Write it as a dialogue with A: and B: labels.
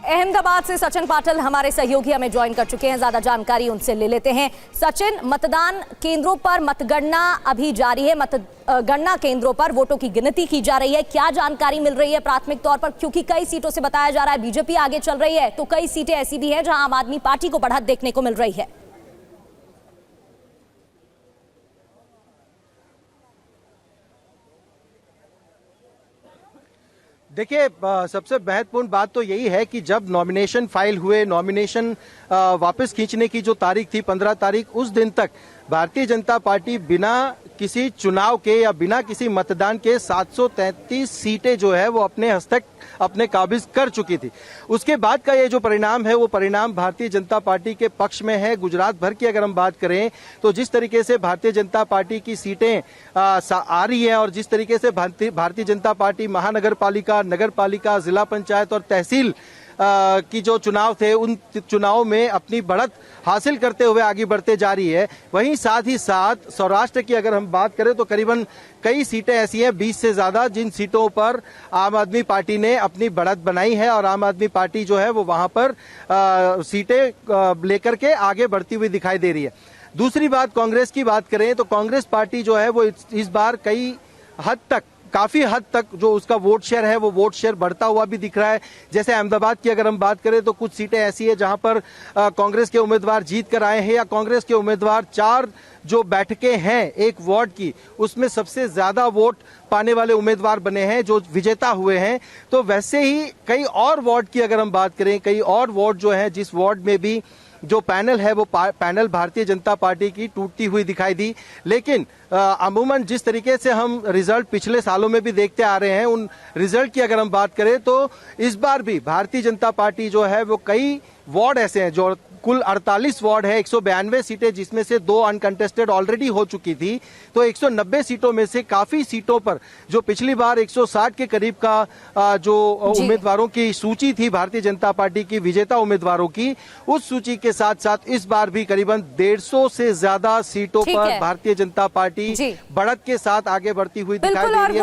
A: अहमदाबाद से सचिन पाटिल हमारे सहयोगी हमें ज्वाइन कर चुके हैं, ज्यादा जानकारी उनसे ले लेते हैं। सचिन, मतदान केंद्रों पर मतगणना अभी जारी है, मतगणना केंद्रों पर वोटों की गिनती की जा रही है। क्या जानकारी मिल रही है प्राथमिक तौर पर, क्योंकि कई सीटों से बताया जा रहा है बीजेपी आगे चल रही है, तो कई सीटें ऐसी भी हैं जहां आम आदमी पार्टी को बढ़त देखने को मिल रही है।
B: देखिए, सबसे महत्वपूर्ण बात तो यही है कि जब नॉमिनेशन फाइल हुए, नॉमिनेशन वापस खींचने की जो तारीख थी 15 तारीख, उस दिन तक भारतीय जनता पार्टी बिना किसी चुनाव के या बिना किसी मतदान के 733 सीटें जो है वो अपने हस्तक अपने काबिज कर चुकी थी। उसके बाद का ये जो परिणाम है वो परिणाम भारतीय जनता पार्टी के पक्ष में है। गुजरात भर की अगर हम बात करें तो जिस तरीके से भारतीय जनता पार्टी की सीटें आ रही हैं और जिस तरीके से भारतीय जनता पार्टी महानगर पालिका, नगर पालिका, जिला पंचायत और तहसील की जो चुनाव थे उन चुनाव में अपनी बढ़त हासिल करते हुए आगे बढ़ते जा रही है। वहीं साथ ही साथ सौराष्ट्र की अगर हम बात करें तो करीबन कई सीटें ऐसी हैं, 20 से ज्यादा, जिन सीटों पर आम आदमी पार्टी ने अपनी बढ़त बनाई है और आम आदमी पार्टी जो है वो वहां पर सीटें लेकर के आगे बढ़ती हुई दिखाई दे रही है। दूसरी बात, कांग्रेस की बात करें तो कांग्रेस पार्टी जो है वो इस बार काफी हद तक जो उसका वोट शेयर है वो वोट शेयर बढ़ता हुआ भी दिख रहा है। जैसे अहमदाबाद की अगर हम बात करें तो कुछ सीटें ऐसी है जहां पर कांग्रेस के उम्मीदवार जीत कर आए हैं या कांग्रेस के उम्मीदवार 4 जो बैठकें हैं एक वार्ड की, उसमें सबसे ज्यादा वोट पाने वाले उम्मीदवार बने हैं, जो विजेता हुए हैं। तो वैसे ही कई और वार्ड की अगर हम बात करें, कई और वार्ड जो है जिस वार्ड में भी जो पैनल है वो पैनल भारतीय जनता पार्टी की टूटती हुई दिखाई दी। लेकिन अमूमन जिस तरीके से हम रिजल्ट पिछले सालों में भी देखते आ रहे हैं, उन रिजल्ट की अगर हम बात करें तो इस बार भी भारतीय जनता पार्टी जो है वो कई वार्ड ऐसे हैं, जो कुल 48 वार्ड है, 192 सीटें, जिसमें से 2 अनकंटेस्टेड ऑलरेडी हो चुकी थी। तो 190 सीटों में से काफी सीटों पर जो पिछली बार 160 के करीब का जो उम्मीदवारों की सूची थी भारतीय जनता पार्टी की विजेता उम्मीदवारों की, उस सूची के साथ साथ इस बार भी करीबन 150 से ज्यादा सीटों पर भारतीय जनता पार्टी बढ़त के साथ आगे बढ़ती हुई दिखाई दे रही है।